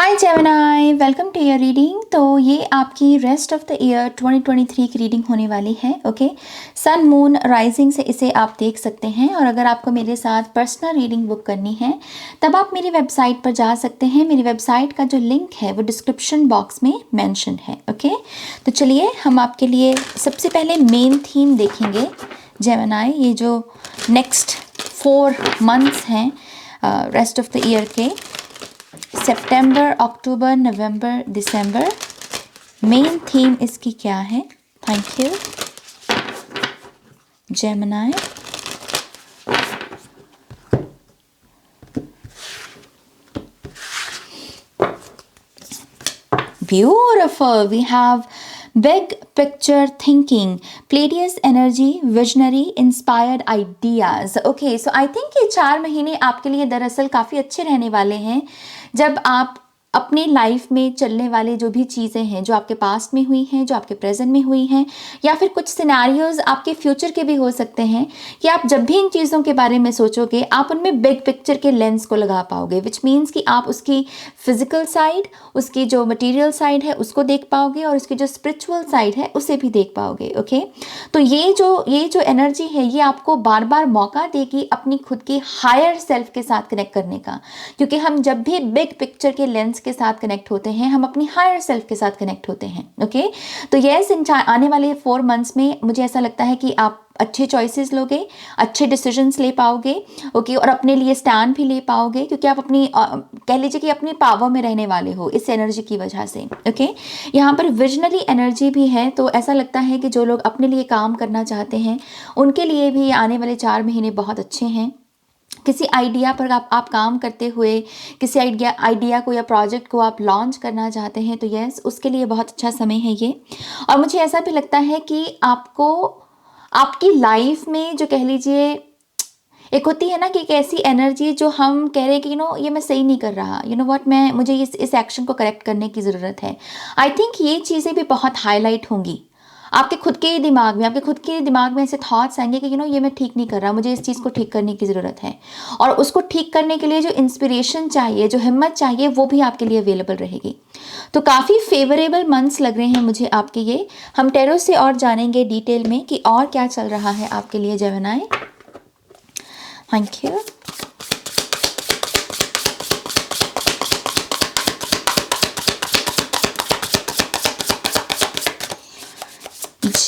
Hi Gemini, welcome to your reading. तो ये आपकी रेस्ट ऑफ द ईयर 2023 की रीडिंग होने वाली है। ओके, सन मून राइजिंग से इसे आप देख सकते हैं। और अगर आपको मेरे साथ पर्सनल रीडिंग बुक करनी है तब आप मेरी वेबसाइट पर जा सकते हैं। मेरी वेबसाइट का जो लिंक है वो डिस्क्रिप्शन बॉक्स में मेंशन है। ओके, तो चलिए हम आपके लिए सबसे पहले मेन थीम देखेंगे जेमिनी। ये जो नेक्स्ट 4 मंथ्स हैं रेस्ट ऑफ द ईयर के, सितंबर, अक्टूबर, नवंबर, दिसंबर, मेन थीम इसकी क्या है? Thank you Gemini. Beautiful. We have big picture thinking, Pleiadian energy, visionary, inspired ideas. Okay, so I think ये 4 महीने आपके लिए दरअसल काफ़ी अच्छे रहने वाले हैं जब आप अपनी लाइफ में चलने वाले जो भी चीज़ें हैं, जो आपके पास्ट में हुई हैं, जो आपके प्रेजेंट में हुई हैं, या फिर कुछ सिनेरियोज आपके फ्यूचर के भी हो सकते हैं, कि आप जब भी इन चीज़ों के बारे में सोचोगे आप उनमें बिग पिक्चर के लेंस को लगा पाओगे, विच मीन्स कि आप उसकी फिजिकल साइड, उसकी जो मटेरियल साइड है उसको देख पाओगे और उसकी जो स्पिरिचुअल साइड है उसे भी देख पाओगे। ओके, तो ये जो एनर्जी है ये आपको बार बार मौका देगी अपनी खुद की हायर सेल्फ के साथ कनेक्ट करने का, क्योंकि हम जब भी बिग पिक्चर के लेंस के साथ कनेक्ट होते हैं हम अपनी हायर सेल्फ के साथ कनेक्ट होते हैं। ओके, तो यस, इन आने वाले 4 मंथ्स में मुझे ऐसा लगता है कि आप अच्छे चॉइसेस लोगे, अच्छे डिसीजंस ले पाओगे। ओके, और अपने लिए स्टैंड भी ले पाओगे, क्योंकि आप अपनी कह लीजिए कि अपनी पावर में रहने वाले हो इस एनर्जी की वजह से। ओके, यहाँ पर विजनरी एनर्जी भी है, तो ऐसा लगता है कि जो लोग अपने लिए काम करना चाहते हैं उनके लिए भी आने वाले 4 महीने बहुत अच्छे हैं। किसी आइडिया पर आप काम करते हुए किसी आइडिया को या प्रोजेक्ट को आप लॉन्च करना चाहते हैं तो यस, उसके लिए बहुत अच्छा समय है ये। और मुझे ऐसा भी लगता है कि आपको आपकी लाइफ में जो कह लीजिए एक होती है ना कि एक ऐसी एनर्जी जो हम कह रहे हैं कि ये मैं सही नहीं कर रहा, व्हाट, मुझे इस एक्शन को करेक्ट करने की ज़रूरत है। आई थिंक ये चीज़ें भी बहुत हाईलाइट होंगी आपके खुद के दिमाग में ऐसे थॉट्स आएंगे कि ये मैं ठीक नहीं कर रहा, मुझे इस चीज़ को ठीक करने की ज़रूरत है। और उसको ठीक करने के लिए जो इंस्पिरेशन चाहिए, जो हिम्मत चाहिए, वो भी आपके लिए अवेलेबल रहेगी। तो काफ़ी फेवरेबल मंथ्स लग रहे हैं मुझे आपके ये। हम टैरो से और जानेंगे डिटेल में कि और क्या चल रहा है आपके लिए Gemini. Thank you.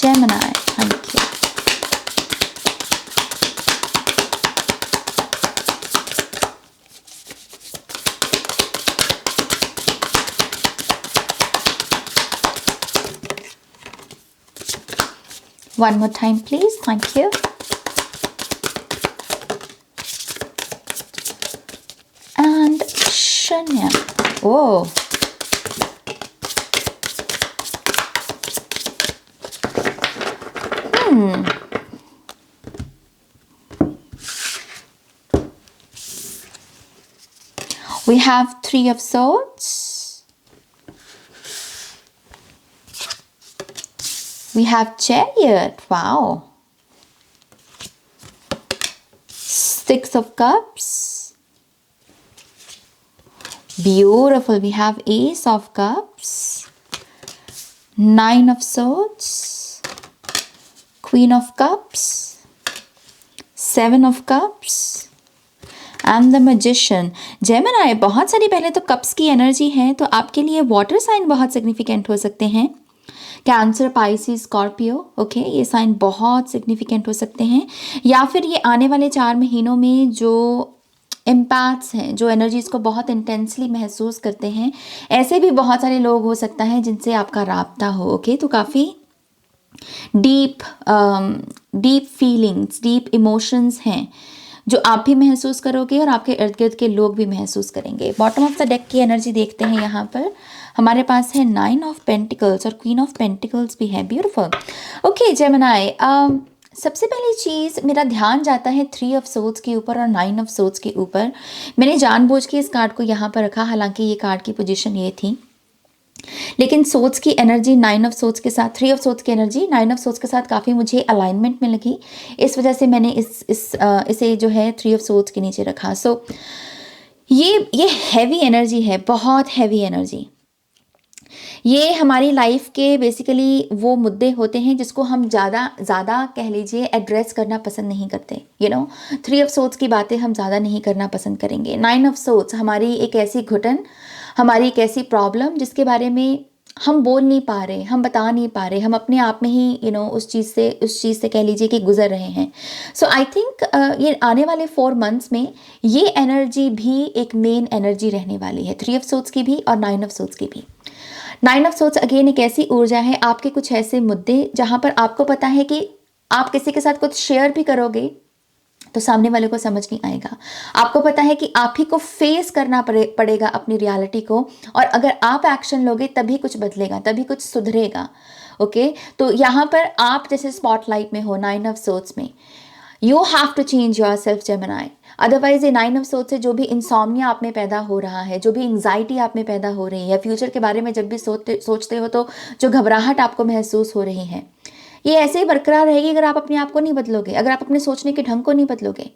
Gemini, thank you. One more time, please. Thank you. And Shanya. Whoa. We have 3 of Swords. We have Chariot. Wow. 6 of Cups. Beautiful. We have Ace of Cups. 9 of Swords. Queen of Cups. 7 of Cups. And the magician. Gemini, बहुत सारी पहले तो cups की energy है, तो आपके लिए water sign बहुत सिग्निफिकेंट हो सकते हैं। Cancer, Pisces, Scorpio. ओके, ये साइन बहुत सिग्निफिकेंट हो सकते हैं। या फिर ये आने वाले 4 महीनों में जो इम्पैक्ट्स हैं, जो एनर्जीज़ को बहुत इंटेंसली महसूस करते हैं, ऐसे भी बहुत सारे लोग हो सकता है जिनसे आपका राब्ता हो। ओके, तो काफ़ी डीप फीलिंग्स, डीप इमोशंस हैं जो आप भी महसूस करोगे और आपके इर्द गिर्द के लोग भी महसूस करेंगे। बॉटम ऑफ द डेक की एनर्जी देखते हैं। यहाँ पर हमारे पास है 9 ऑफ पेंटिकल्स और क्वीन ऑफ पेंटिकल्स भी है। ब्यूटीफुल। ओके जेमिनी, सबसे पहली चीज़ मेरा ध्यान जाता है 3 ऑफ सोर्ड्स के ऊपर और 9 ऑफ सोर्ड्स के ऊपर। मैंने जानबूझ के इस कार्ड को यहाँ पर रखा, हालांकि ये कार्ड की पोजीशन ये थी, लेकिन सोर्ड्स की एनर्जी 9 ऑफ सोर्ड्स के साथ, 3 ऑफ सोर्ड्स की एनर्जी 9 ऑफ सोर्ड्स के साथ काफ़ी मुझे अलाइनमेंट में लगी। इस वजह से मैंने इसे जो है 3 ऑफ सोर्ड्स के नीचे रखा। सो ये हैवी एनर्जी है, बहुत हैवी एनर्जी। ये हमारी लाइफ के बेसिकली वो मुद्दे होते हैं जिसको हम ज़्यादा ज़्यादा कह लीजिए एड्रेस करना पसंद नहीं करते। थ्री ऑफ सोर्ड्स की बातें हम ज़्यादा नहीं करना पसंद करेंगे। नाइन ऑफ सोर्ड्स हमारी एक ऐसी घुटन, हमारी एक ऐसी प्रॉब्लम जिसके बारे में हम बोल नहीं पा रहे, हम बता नहीं पा रहे, हम अपने आप में ही उस चीज़ से कह लीजिए कि गुजर रहे हैं। सो आई थिंक ये आने वाले 4 मंथ्स में ये एनर्जी भी एक मेन एनर्जी रहने वाली है, थ्री ऑफ सोर्ड्स की भी और नाइन ऑफ सोर्ड्स की भी। नाइन ऑफ सोर्ड्स अगेन एक ऐसी ऊर्जा है, आपके कुछ ऐसे मुद्दे जहां पर आपको पता है कि आप किसी के साथ कुछ शेयर भी करोगे तो सामने वाले को समझ नहीं आएगा। आपको पता है कि आप ही को फेस करना पड़ेगा अपनी रियलिटी को, और अगर आप एक्शन लोगे तभी कुछ बदलेगा, तभी कुछ सुधरेगा। ओके, तो यहाँ पर आप जैसे स्पॉटलाइट में हो नाइन ऑफ सोर्ड्स में, you have to change yourself Gemini. Otherwise nine of of सोर्ड्स से जो भी इंसोम्निया आप में पैदा हो रहा है, जो भी एंग्जाइटी आप में पैदा हो रही है, फ्यूचर के बारे में जब भी सोचते हो तो जो घबराहट आपको महसूस हो रही है, ये ऐसे ही बरकरार रहेगी अगर आप अपने आप को नहीं बदलोगे, अगर आप अपने सोचने के ढंग को नहीं बदलोगे।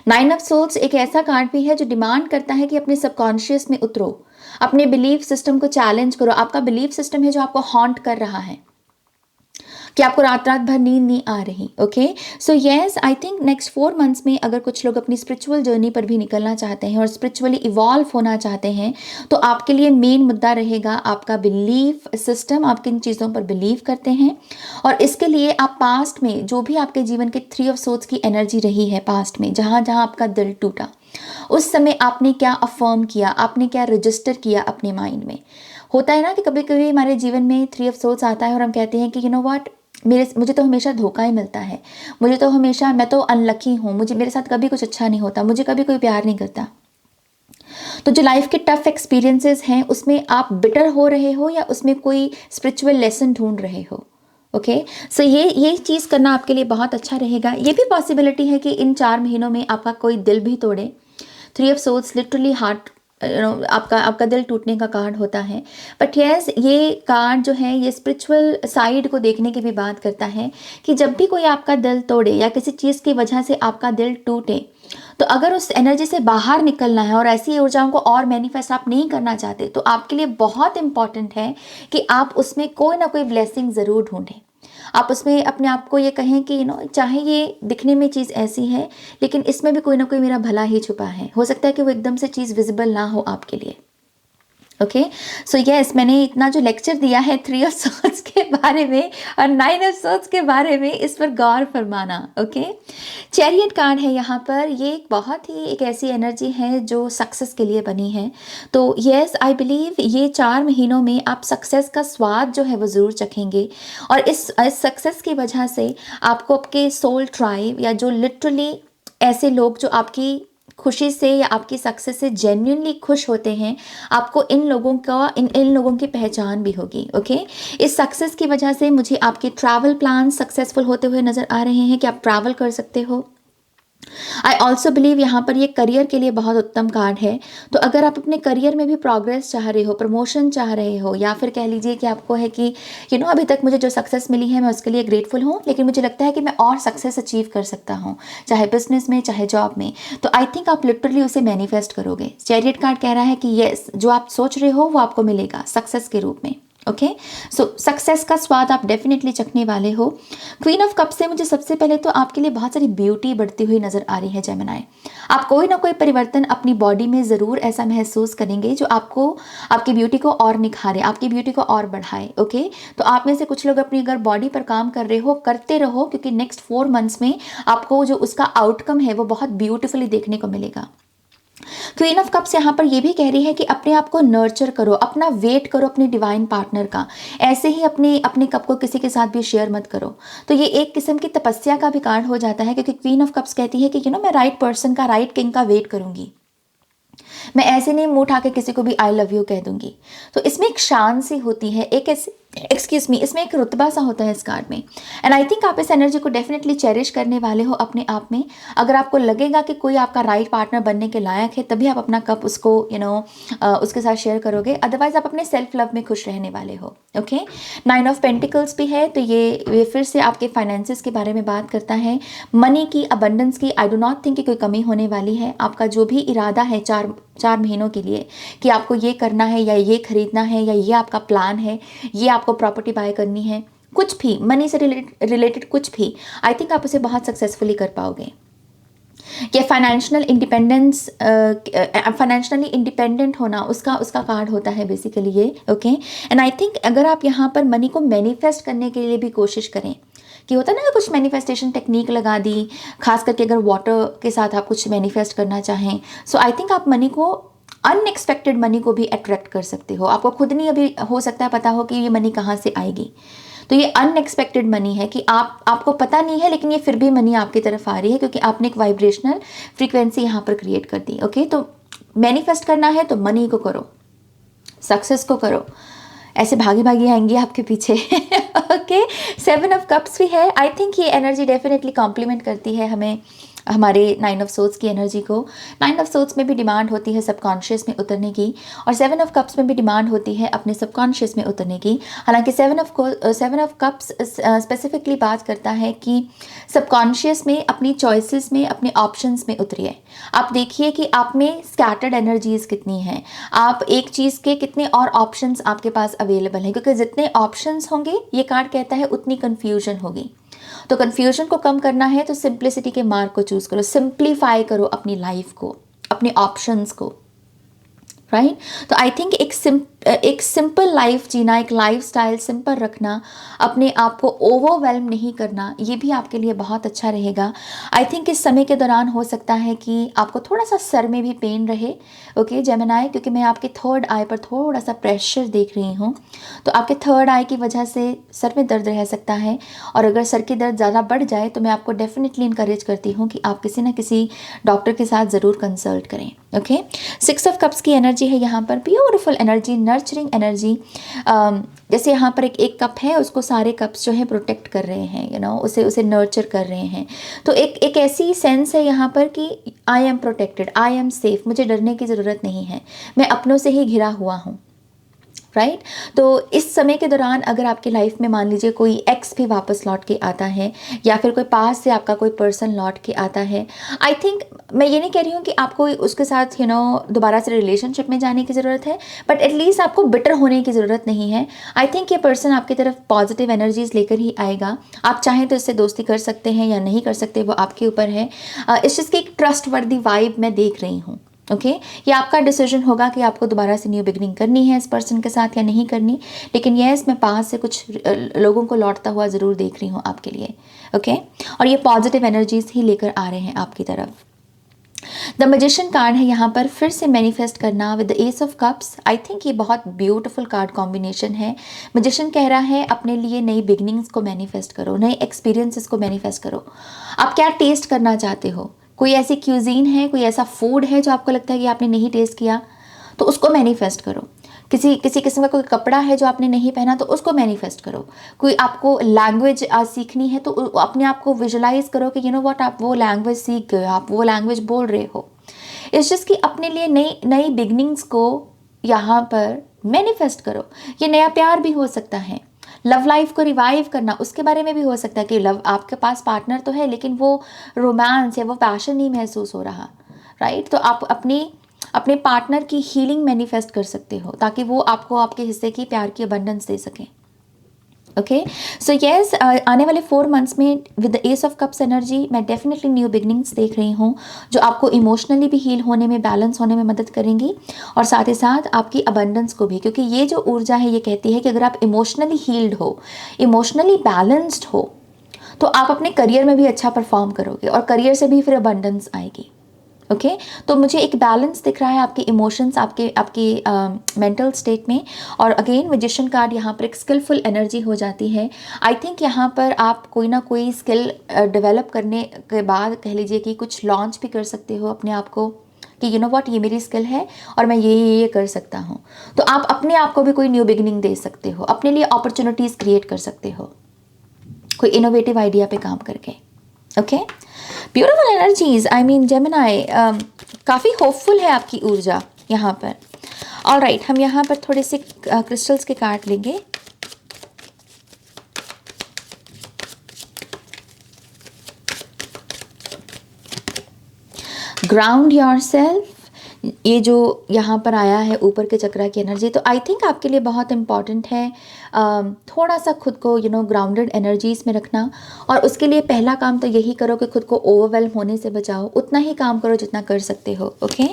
नाइन ऑफ सोर्ड्स एक ऐसा कार्ड भी है जो डिमांड करता है कि अपने सबकॉन्शियस में उतरो, अपने बिलीफ सिस्टम को चैलेंज करो। आपका बिलीफ सिस्टम है जो आपको हॉन्ट कर रहा है, कि आपको रात रात भर नींद नहीं आ रही। Okay, so yes, I think next 4 months में अगर कुछ लोग अपनी स्पिरिचुअल जर्नी पर भी निकलना चाहते हैं और स्पिरिचुअली इवॉल्व होना चाहते हैं, तो आपके लिए मेन मुद्दा रहेगा आपका बिलीफ सिस्टम, आप किन चीज़ों पर बिलीव करते हैं। और इसके लिए आप पास्ट में जो भी आपके जीवन के थ्री ऑफ सोर्ड्स की एनर्जी रही है, पास्ट में जहाँ जहाँ आपका दिल टूटा, उस समय आपने क्या अफर्म किया, आपने क्या रजिस्टर किया अपने माइंड में। होता है ना कि कभी कभी हमारे जीवन में थ्री ऑफ सोर्ड्स आता है और हम कहते हैं कि व्हाट, मुझे तो हमेशा धोखा ही मिलता है, मुझे तो हमेशा, मैं तो अनलकी हूँ, मेरे साथ कभी कुछ अच्छा नहीं होता, मुझे कभी कोई प्यार नहीं करता। तो जो लाइफ के टफ एक्सपीरियंसेस हैं उसमें आप बिटर हो रहे हो या उसमें कोई स्पिरिचुअल लेसन ढूंढ रहे हो। ओके, सो ये चीज़ करना आपके लिए बहुत अच्छा रहेगा। ये भी पॉसिबिलिटी है कि इन 4 महीनों में आपका कोई दिल भी तोड़े। Three of swords literally heart, आपका दिल टूटने का कार्ड होता है। बट यस, ये कार्ड जो है ये स्पिरिचुअल साइड को देखने की भी बात करता है कि जब भी कोई आपका दिल तोड़े या किसी चीज़ की वजह से आपका दिल टूटे, तो अगर उस एनर्जी से बाहर निकलना है और ऐसी ऊर्जाओं को और मैनिफेस्ट आप नहीं करना चाहते, तो आपके लिए बहुत इंपॉर्टेंट है कि आप उसमें कोई ना कोई ब्लेसिंग ज़रूर ढूंढें। आप उसमें अपने आप को ये कहें कि चाहे ये दिखने में चीज़ ऐसी है, लेकिन इसमें भी कोई ना कोई मेरा भला ही छुपा है। हो सकता है कि वो एकदम से चीज़ विजिबल ना हो आपके लिए। ओके, सो यस, मैंने इतना जो लेक्चर दिया है थ्री ऑफ सोर्ड्स के बारे में और नाइन ऑफ सोर्ड्स के बारे में, इस पर गौर फरमाना। ओके, चैरियट कार्ड है यहाँ पर, ये बहुत ही एक ऐसी एनर्जी है जो सक्सेस के लिए बनी है। तो यस, आई बिलीव ये 4 महीनों में आप सक्सेस का स्वाद जो है वो ज़रूर चखेंगे, और इस सक्सेस की वजह से आपको आपके सोल ट्राइब या जो लिटरली ऐसे लोग जो आपकी खुशी से या आपकी सक्सेस से जेन्युइनली खुश होते हैं, आपको इन लोगों की पहचान भी होगी। ओके, इस सक्सेस की वजह से मुझे आपके ट्रैवल प्लान सक्सेसफुल होते हुए नज़र आ रहे हैं कि आप ट्रैवल कर सकते हो। आई ऑल्सो बिलीव यहाँ पर ये करियर के लिए बहुत उत्तम कार्ड है। तो अगर आप अपने करियर में भी प्रोग्रेस चाह रहे हो, प्रमोशन चाह रहे हो, या फिर कह लीजिए कि आपको है कि अभी तक मुझे जो सक्सेस मिली है मैं उसके लिए ग्रेटफुल हूँ, लेकिन मुझे लगता है कि मैं और सक्सेस अचीव कर सकता हूँ, चाहे बिजनेस में चाहे जॉब में, तो आई थिंक आप लिटरली उसे मैनिफेस्ट करोगे। चैरियट कार्ड कह रहा है कि येस, जो आप सोच रहे हो वो आपको मिलेगा सक्सेस के रूप में। ओके, सो सक्सेस का स्वाद आप डेफिनेटली चखने वाले हो। क्वीन ऑफ कप से मुझे सबसे पहले तो आपके लिए बहुत सारी ब्यूटी बढ़ती हुई नजर आ रही है जेमिनाई। आप कोई ना कोई परिवर्तन अपनी बॉडी में ज़रूर ऐसा महसूस करेंगे जो आपको आपकी ब्यूटी को और निखारे, आपकी ब्यूटी को और बढ़ाए। ओके, तो आप में से कुछ लोग अपनी अगर बॉडी पर काम कर रहे हो, करते रहो, क्योंकि नेक्स्ट 4 मंथ्स में आपको जो उसका आउटकम है वो बहुत ब्यूटीफुली देखने को मिलेगा। क्वीन ऑफ कप्स यहाँ पर ये भी कह रही है कि अपने आप को नर्चर करो, अपना वेट करो अपने डिवाइन पार्टनर का। ऐसे ही अपने कप को किसी के साथ भी शेयर मत करो। तो ये एक किस्म की तपस्या का भी कार्ड हो जाता है, क्योंकि क्वीन ऑफ कप्स कहती है कि मैं राइट पर्सन का, राइट किंग का वेट करूंगी। मैं ऐसे नहीं मुंह उठा के किसी को भी आई लव यू कह दूंगी। तो इसमें एक शान सी होती है, एक ऐसे इसमें एक रुतबा सा होता है इस कार्ड में। एंड आई थिंक आप इस एनर्जी को डेफिनेटली चेरिश करने वाले हो अपने आप में। अगर आपको लगेगा कि कोई आपका राइट पार्टनर बनने के लायक है, तभी आप अपना कप उसको उसके साथ शेयर करोगे, अदरवाइज आप अपने सेल्फ लव में खुश रहने वाले हो। ओके, 9 ऑफ पेंटिकल्स भी है, तो ये फिर से आपके फाइनेंसेस के बारे में बात करता है, मनी की, अबंडेंस की। आई डू नॉट थिंक कि कोई कमी होने वाली है। आपका जो भी इरादा है 4 महीनों के लिए कि आपको ये करना है या ये खरीदना है या ये आपका प्लान है, ये आपको प्रॉपर्टी बाय करनी है, कुछ भी मनी से रिलेटेड कुछ भी, आई थिंक आप उसे बहुत सक्सेसफुली कर पाओगे। या फाइनेंशियली इंडिपेंडेंट होना, उसका उसका कार्ड होता है बेसिकली ये। ओके, एंड आई थिंक अगर आप यहाँ पर मनी को मैनिफेस्ट करने के लिए भी कोशिश करें, कि होता है ना कुछ मैनिफेस्टेशन टेक्निक लगा दी, खास करके अगर वाटर के साथ आप कुछ मैनिफेस्ट करना चाहें, सो आई थिंक आप मनी को, अनएक्सपेक्टेड मनी को भी अट्रैक्ट कर सकते हो। आपको खुद नहीं अभी हो सकता है पता हो कि ये मनी कहाँ से आएगी, तो ये अनएक्सपेक्टेड मनी है कि आपको पता नहीं है, लेकिन ये फिर भी मनी आपकी तरफ आ रही है क्योंकि आपने एक वाइब्रेशनल फ्रीक्वेंसी यहाँ पर क्रिएट कर दी। ओके, तो मैनिफेस्ट करना है तो मनी को करो, सक्सेस को करो, ऐसे भागी भागी आएंगी आपके पीछे। ओके, 7 ऑफ कप्स भी है। आई थिंक ये एनर्जी डेफिनेटली कॉम्प्लीमेंट करती है हमें हमारे 9 ऑफ सोर्ट्स की एनर्जी को। 9 ऑफ सोर्ट्स में भी डिमांड होती है सबकॉन्शियस में उतरने की, और 7 ऑफ कप्स में भी डिमांड होती है अपने सबकॉन्शियस में उतरने की। हालांकि 7 ऑफ कप्स स्पेसिफिकली बात करता है कि सबकॉन्शियस में अपनी चॉइसेस में, अपने ऑप्शंस में उतरिए। आप देखिए कि आप में स्कैटर्ड एनर्जीज कितनी हैं, आप एक चीज़ के कितने और ऑप्शंस आपके पास अवेलेबल हैं, क्योंकि जितने ऑप्शंस होंगे, ये कार्ड कहता है, उतनी कन्फ्यूजन होगी। तो कन्फ्यूजन को कम करना है तो सिंप्लिसिटी के मार्ग को चूज करो, सिंप्लीफाई करो अपनी लाइफ को, अपने ऑप्शंस को, राइट। तो आई थिंक एक सिंपल लाइफ जीना, एक लाइफ स्टाइल सिंपल रखना, अपने आप को ओवरवेल्म नहीं करना, ये भी आपके लिए बहुत अच्छा रहेगा। आई थिंक इस समय के दौरान हो सकता है कि आपको थोड़ा सा सर में भी पेन रहे, ओके जेमिनाई, क्योंकि मैं आपके थर्ड आई पर थोड़ा सा प्रेशर देख रही हूँ, तो आपके थर्ड आई की वजह से सर में दर्द रह सकता है। और अगर सर की दर्द ज़्यादा बढ़ जाए तो मैं आपको डेफिनेटली इंकरेज करती हूँ कि आप किसी ना किसी डॉक्टर के साथ ज़रूर कंसल्ट करें। ओके, 6 ऑफ कप्स की एनर्जी है यहाँ पर, ब्यूटीफुल एनर्जी, नर्चरिंग एनर्जी। जैसे यहाँ पर एक कप है, उसको सारे कप्स जो है प्रोटेक्ट कर रहे हैं, उसे नर्चर कर रहे हैं। तो एक ऐसी सेंस है यहाँ पर कि I am protected, I am safe, मुझे डरने की ज़रूरत नहीं है, मैं अपनों से ही घिरा हुआ हूँ, राइट। तो इस समय के दौरान अगर आपकी लाइफ में मान लीजिए कोई एक्स भी वापस लौट के आता है, या फिर कोई पास से आपका कोई पर्सन लौट के आता है, आई थिंक, मैं ये नहीं कह रही हूँ कि आपको उसके साथ दोबारा से रिलेशनशिप में जाने की ज़रूरत है, बट एटलीस्ट आपको बिटर होने की ज़रूरत नहीं है। आई थिंक ये पर्सन आपकी तरफ पॉजिटिव एनर्जीज लेकर ही आएगा। आप चाहें तो इससे दोस्ती कर सकते हैं या नहीं कर सकते, वो आपके ऊपर है। इस चीज़ की एक ट्रस्ट वर्दी वाइब मैं देख रही हूँ। ओके, ये आपका डिसीजन होगा कि आपको दोबारा से न्यू बिगनिंग करनी है इस पर्सन के साथ या नहीं करनी, लेकिन यस, मैं पास से कुछ लोगों को लौटता हुआ ज़रूर देख रही हूँ आपके लिए। ओके, और ये पॉजिटिव एनर्जीज ही लेकर आ रहे हैं आपकी तरफ। द मैजिशियन कार्ड है यहाँ पर, फिर से मैनिफेस्ट करना with the S of cups. I think ये बहुत ब्यूटीफुल कार्ड कॉम्बिनेशन है। मैजिशियन कह रहा है अपने लिए नई बिगनिंग्स को मैनिफेस्ट करो, नए एक्सपीरियंसेस को मैनिफेस्ट करो। आप क्या टेस्ट करना चाहते हो, कोई ऐसी क्यूजीन है, कोई ऐसा फूड है जो आपको लगता है कि आपने नहीं टेस्ट किया, तो उसको मैनिफेस्ट करो। किसी किस्म का कोई कपड़ा है जो आपने नहीं पहना, तो उसको मैनिफेस्ट करो। कोई आपको लैंग्वेज सीखनी है, तो अपने आप को विजुलाइज करो कि व्हाट, आप वो लैंग्वेज सीख गए, आप वो लैंग्वेज बोल रहे हो। इट्स जस्ट कि अपने लिए नई बिगनिंग्स को यहाँ पर मैनिफेस्ट करो। ये नया प्यार भी हो सकता है, लव लाइफ को रिवाइव करना, उसके बारे में भी हो सकता है कि लव, आपके पास पार्टनर तो है लेकिन वो रोमांस या वो पैशन नहीं महसूस हो रहा, राइट। तो आप अपने पार्टनर की हीलिंग मैनिफेस्ट कर सकते हो, ताकि वो आपको आपके हिस्से की प्यार की अबंडेंस दे सकें। ओके, सो यस, आने वाले 4 मंथ्स में with the S of cups energy मैं डेफिनेटली न्यू बिगनिंग्स देख रही हूँ, जो आपको इमोशनली भी हील होने में, बैलेंस होने में मदद करेंगी, और साथ ही साथ आपकी अबंडेंस को भी, क्योंकि ये जो ऊर्जा है ये कहती है कि अगर आप इमोशनली हील्ड हो, इमोशनली बैलेंस्ड हो, तो आप अपने करियर में भी अच्छा परफॉर्म करोगे, और करियर से भी फिर अबंडेंस आएगी। ओके, तो मुझे एक बैलेंस दिख रहा है आपके इमोशंस, आपके मेंटल स्टेट में। और अगेन मैजिशियन कार्ड यहाँ पर एक स्किलफुल एनर्जी हो जाती है। आई थिंक यहाँ पर आप कोई ना कोई स्किल डेवलप करने के बाद, कह लीजिए कि कुछ लॉन्च भी कर सकते हो अपने आप को, कि व्हाट, ये मेरी स्किल है और मैं ये कर सकता हूँ। तो आप अपने आप को भी कोई न्यू बिगिनिंग दे सकते हो, अपने लिए अपॉर्चुनिटीज़ क्रिएट कर सकते हो, कोई इनोवेटिव आइडिया पे काम करके। Okay, beautiful energies, I mean Gemini, काफ़ी होपफुल है आपकी ऊर्जा यहाँ पर। ऑल राइट, हम यहाँ पर थोड़े से क्रिस्टल्स के कार्ड लेंगे। ग्राउंड योरसेल्फ, ये जो यहाँ पर आया है ऊपर के चक्रा की एनर्जी, तो आई थिंक आपके लिए बहुत इम्पॉर्टेंट है थोड़ा सा खुद को ग्राउंडेड एनर्जीज में रखना। और उसके लिए पहला काम तो यही करो कि खुद को ओवरवेल्म होने से बचाओ, उतना ही काम करो जितना कर सकते हो। ओके,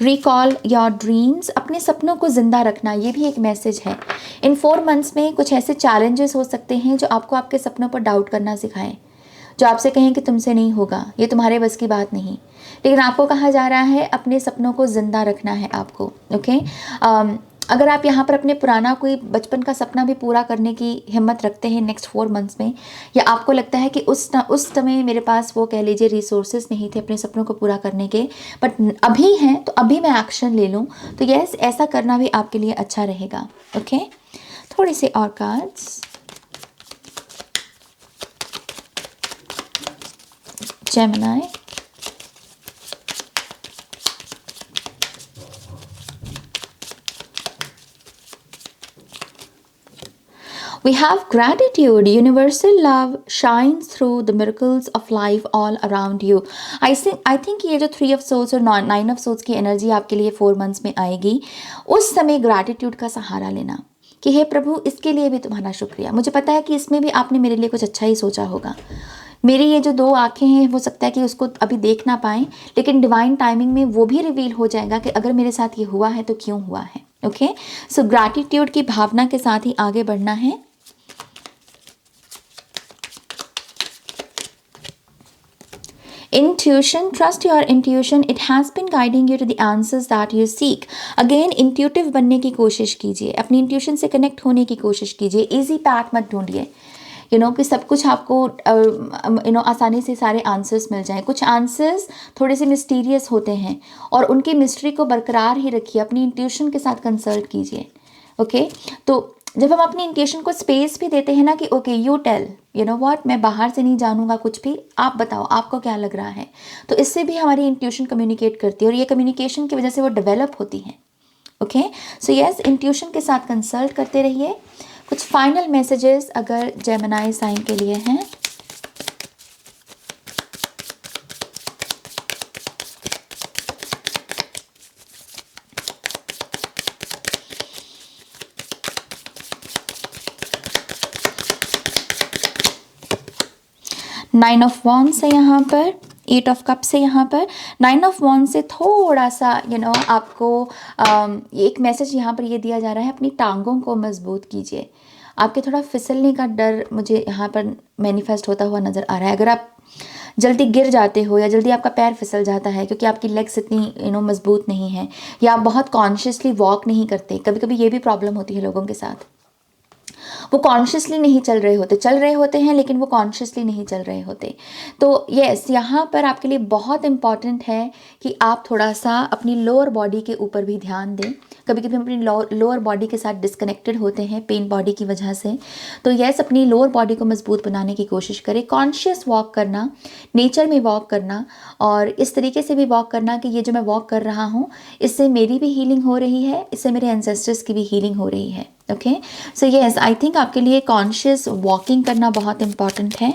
रिकॉल योर ड्रीम्स, अपने सपनों को ज़िंदा रखना, ये भी एक मैसेज है। इन 4 मंथ्स में कुछ ऐसे चैलेंजेस हो सकते हैं जो आपको आपके सपनों पर डाउट करना सिखाएं, जो आपसे कहें कि तुमसे नहीं होगा, ये तुम्हारे बस की बात नहीं। लेकिन आपको कहा जा रहा है अपने सपनों को ज़िंदा रखना है आपको। ओके, अगर आप यहाँ पर अपने पुराना कोई बचपन का सपना भी पूरा करने की हिम्मत रखते हैं नेक्स्ट 4 मंथ्स में, या आपको लगता है कि उस समय मेरे पास वो कह लीजिए रिसोर्सेज नहीं थे अपने सपनों को पूरा करने के, बट अभी हैं तो अभी मैं एक्शन ले लूँ, तो यस, ऐसा करना भी आपके लिए अच्छा रहेगा। ओके, थोड़े से और cards. Gemini, we have gratitude. Universal love shines through the miracles of life all around you. I think ये जो 3 of Swords और 9 of Swords की एनर्जी आपके लिए 4 मंथ्स में आएगी, उस समय ग्रैटिट्यूड का सहारा लेना कि हे प्रभु, इसके लिए भी तुम्हारा शुक्रिया। मुझे पता है कि इसमें भी आपने मेरे लिए कुछ अच्छा ही सोचा होगा। मेरी ये जो 2 आँखें हैं, हो सकता है कि उसको अभी देख ना पाएँ, लेकिन डिवाइन टाइमिंग में वो भी रिवील हो जाएगा कि अगर मेरे साथ ये हुआ है तो क्यों हुआ है। ओके, सो ग्रैटिट्यूड की भावना के साथ ही आगे बढ़ना है। Intuition, trust your intuition. It has been guiding you to the answers that you seek. Again, intuitive बनने की कोशिश कीजिए, अपनी इंट्यूशन से कनेक्ट होने की कोशिश कीजिए। इजी पैथ मत ढूंढिए, कि सब कुछ आपको आसानी से सारे आंसर्स मिल जाएं। कुछ आंसर्स थोड़े से मिस्टीरियस होते हैं और उनकी मिस्ट्री को बरकरार ही रखिए, अपनी इंट्यूशन के साथ कंसल्ट कीजिए। ओके, तो जब हम अपनी इंट्यूशन को स्पेस भी देते हैं ना कि ओके यू टेल, व्हाट, मैं बाहर से नहीं जानूंगा कुछ भी, आप बताओ आपको क्या लग रहा है, तो इससे भी हमारी इंट्यूशन कम्युनिकेट करती है और ये कम्युनिकेशन की वजह से वो डेवलप होती है। ओके, सो यस, इंट्यूशन के साथ कंसल्ट करते रहिए। कुछ फाइनल मैसेजेस अगर जेमिनी साइन के लिए हैं। नाइन ऑफ वॉन्ड्स है यहाँ पर, 8 ऑफ कप्स है यहाँ पर। 9 ऑफ वॉन्ड्स से थोड़ा सा आपको एक मैसेज यहाँ पर ये दिया जा रहा है, अपनी टांगों को मजबूत कीजिए। आपके थोड़ा फिसलने का डर मुझे यहाँ पर मैनिफेस्ट होता हुआ नज़र आ रहा है। अगर आप जल्दी गिर जाते हो या जल्दी आपका पैर फिसल जाता है क्योंकि आपकी लेग्स इतनी मजबूत नहीं है, या आप बहुत कॉन्शियसली वॉक नहीं करते, कभी कभी ये भी प्रॉब्लम होती है लोगों के साथ, वो कॉन्शियसली नहीं चल रहे होते हैं लेकिन वो कॉन्शियसली नहीं चल रहे होते। तो यस, यहाँ पर आपके लिए बहुत इम्पॉर्टेंट है कि आप थोड़ा सा अपनी लोअर बॉडी के ऊपर भी ध्यान दें। कभी कभी हम अपनी लोअर बॉडी के साथ डिस्कनेक्टेड होते हैं पेन बॉडी की वजह से, तो यस, अपनी लोअर बॉडी को मजबूत बनाने की कोशिश करें। कॉन्शियस वॉक करना, नेचर में वॉक करना, और इस तरीके से भी वॉक करना कि ये जो मैं वॉक कर रहा हूँ इससे मेरी भी हीलिंग हो रही है, इससे मेरे एंसेस्टर्स की भी हीलिंग हो रही है। Okay, so yes, I think आपके लिए कॉन्शियस वॉकिंग करना बहुत इम्पॉर्टेंट है।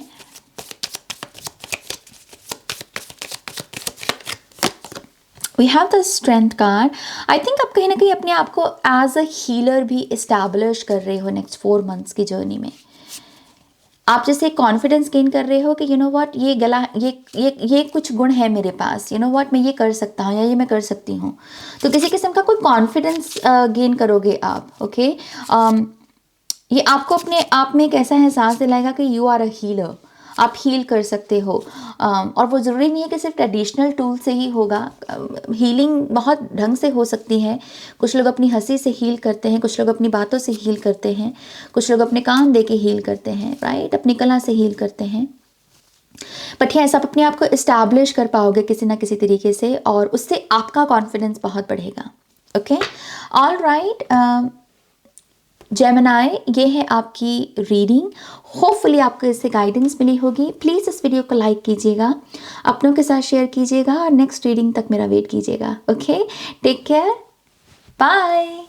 We have the strength card. I think आप कहीं ना कहीं अपने आप को एज अ हीलर भी इस्टेब्लिश कर रहे हो नेक्स्ट 4 मंथ्स की जर्नी में। आप जैसे कॉन्फिडेंस गेन कर रहे हो कि व्हाट, ये गला, ये कुछ गुण है मेरे पास, व्हाट, मैं ये कर सकता हूँ या ये मैं कर सकती हूँ। तो किसी किस्म का कोई कॉन्फिडेंस गेन करोगे आप। ओके, ये आपको अपने आप में एक ऐसा एहसास दिलाएगा कि यू आर अ हीलर, आप हील कर सकते हो। और वो ज़रूरी नहीं है कि सिर्फ ट्रेडिशनल टूल से ही होगा, हीलिंग बहुत ढंग से हो सकती है। कुछ लोग अपनी हंसी से हील करते हैं, कुछ लोग अपनी बातों से हील करते हैं, कुछ लोग अपने काम दे के हील करते हैं, राइट, अपनी कला से हील करते हैं। बट यस, आप अपने आप को इस्टेब्लिश कर पाओगे किसी ना किसी तरीके से, और उससे आपका कॉन्फिडेंस बहुत बढ़ेगा। ओके, ऑल राइट जेमिनी, ये है आपकी रीडिंग। होपफुली आपको इससे गाइडेंस मिली होगी। प्लीज़ इस वीडियो को लाइक कीजिएगा, अपनों के साथ शेयर कीजिएगा, और नेक्स्ट रीडिंग तक मेरा वेट कीजिएगा। Okay, take care, bye.